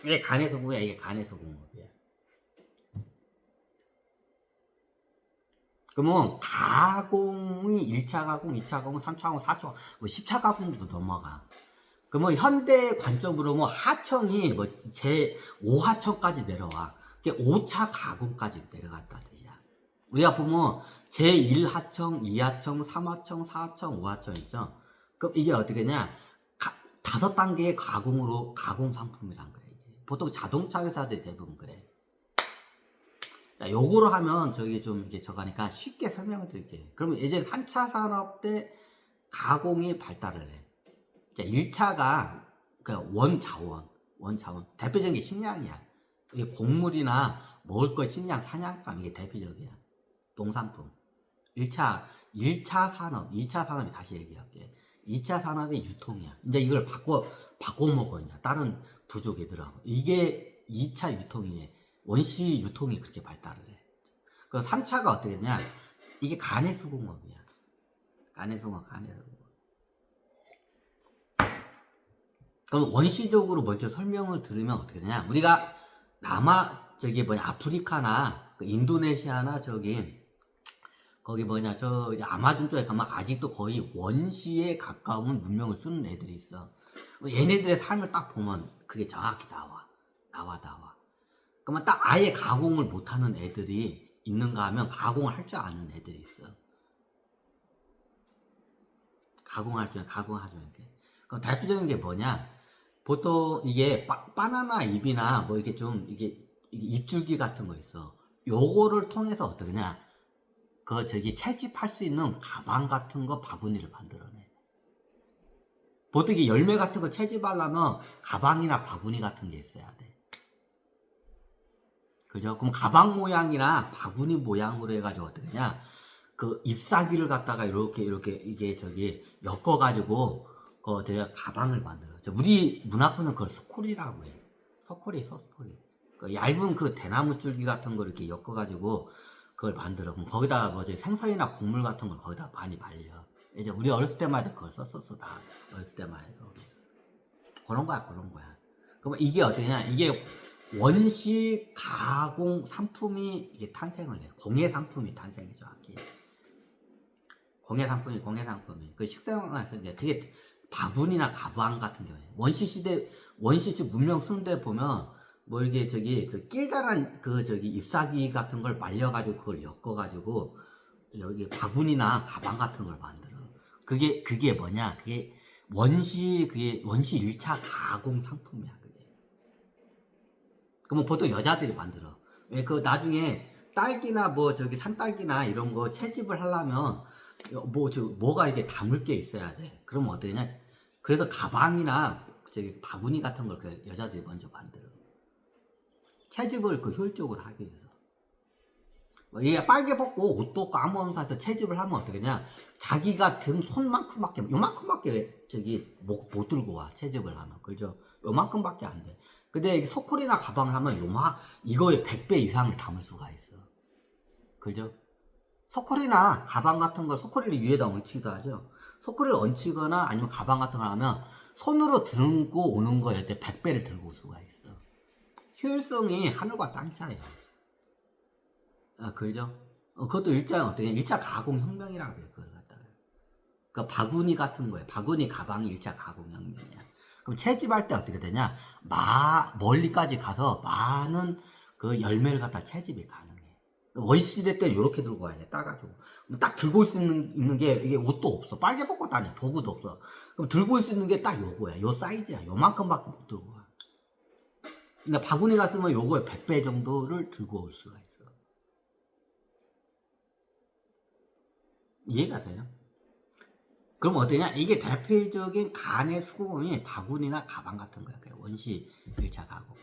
이게 간의 수공이야. 이게 간의 수공업이야. 그러면 가공이 1차 가공, 2차 가공, 3차 가공, 4차 가공, 뭐 10차 가공도 넘어가. 그러면 현대 관점으로 뭐 하청이 뭐 제 5하청까지 내려와. 그게 5차 가공까지 내려갔다 뜻이야. 우리가 보면 제 1하청, 2하청, 3하청, 4하청, 5하청 있죠. 그럼 이게 어떻게냐? 5단계의 가공으로 가공 상품이란 거야. 이게. 보통 자동차 회사들이 대부분 그래. 자, 요거로 하면 저기 좀 이게 저거니까 쉽게 설명을 드릴게요. 그러면 이제 3차 산업 때 가공이 발달을 해. 자, 1차가 그 원자원. 대표적인 게 식량이야. 이게 곡물이나 먹을 것 식량, 사냥감 이게 대표적이야. 농산품. 1차 산업, 2차 산업이 다시 얘기할게. 2차 산업이 유통이야. 이제 이걸 바꿔 먹어. 이제 다른 부족이더라고. 이게 2차 유통이에요. 원시 유통이 그렇게 발달을 해. 그리고 3차가 어떻게 되냐? 이게 간의 수공업이야. 간의 수공업. 그럼 원시적으로 먼저 설명을 들으면 어떻게 되냐? 우리가 아프리카나 인도네시아나 거기 아마존 쪽에 가면 아직도 거의 원시에 가까운 문명을 쓰는 애들이 있어. 얘네들의 삶을 딱 보면 그게 정확히 나와. 그러면 딱 아예 가공을 못하는 애들이 있는가 하면 가공을 할 줄 아는 애들이 있어. 가공하지 않게. 그럼 대표적인 게 뭐냐? 보통 이게 바나나 잎이나 뭐 이게 좀 이게 잎줄기 같은 거 있어. 요거를 통해서 어떠냐? 채집할 수 있는 가방 같은 거 바구니를 만들어내. 보통 이게 열매 같은 거 채집하려면 가방이나 바구니 같은 게 있어야 돼. 그죠? 그럼 가방 모양이나 바구니 모양으로 해가지고 어떠냐? 그 잎사귀를 갖다가 이렇게 이게 엮어가지고 가방을 만들어. 우리 문학부는 그걸 스콜이라고 해. 스콜이. 그 얇은 그 대나무 줄기 같은 거 이렇게 엮어가지고 그걸 만들어. 그럼 거기다가 생선이나 곡물 같은 걸 거기다 많이 발려. 이제 우리 어렸을 때만 해도 그걸 썼었어. 다 어렸을 때만 해도 그런 거야. 그러면 이게 어떠냐? 이게 원시 가공 상품이 이게 탄생을 해. 공예 상품이 탄생이죠. 정확히. 공예 상품이. 그 식생활에서 이제 되게 바구니나 가방 같은 경우에 원시 문명 쓰는 데 보면 뭐 이게 그 길다란 잎사귀 같은 걸 말려가지고 그걸 엮어가지고 여기 바구니나 가방 같은 걸 만들어. 그게 뭐냐? 그게 원시 1차 가공 상품이야. 그러면 보통 여자들이 만들어. 왜 나중에 딸기나 산딸기나 이런 거 채집을 하려면 뭐가 이게 담을 게 있어야 돼. 그러면 어떠냐? 그래서 가방이나 바구니 같은 걸 여자들이 먼저 만들어. 채집을 효율적으로 하기 위해서. 얘가 빨개 벗고 옷도 없고 아무거나 사서 채집을 하면 어떠냐? 자기가 든 요만큼밖에 못 들고 와. 채집을 하면. 그죠? 요만큼밖에 안 돼. 근데 소콜이나 가방을 하면 이거의 100배 이상을 담을 수가 있어. 그죠? 소콜이나 가방 같은 걸 소콜이를 위에다 얹히기도 하죠. 소콜을 얹히거나 아니면 가방 같은 걸 하면 손으로 들고 오는 거에 100배를 들고 올 수가 있어. 효율성이 하늘과 땅 차이야. 그죠? 그것도 1차 가공 혁명이라고 해. 그걸 갖다가. 그 바구니 같은 거예요. 바구니 가방이 1차 가공 혁명이야. 그럼 채집할 때 어떻게 되냐? 멀리까지 가서 많은 그 열매를 갖다 채집이 가능해. 원시시대 때 이렇게 들고 와야 돼. 따가지고. 딱 들고 올 수 있는 게 이게 옷도 없어. 빨개 벗고 다녀. 도구도 없어. 그럼 들고 올 수 있는 게 딱 요거야. 요 사이즈야. 요만큼밖에 못 들고 와. 근데 바구니 갔으면 요거의 100배 정도를 들고 올 수가 있어. 이해가 돼요? 그럼 어떠냐? 이게 대표적인 간의 수공이 바구니나 가방 같은 거야. 원시 1차 가공.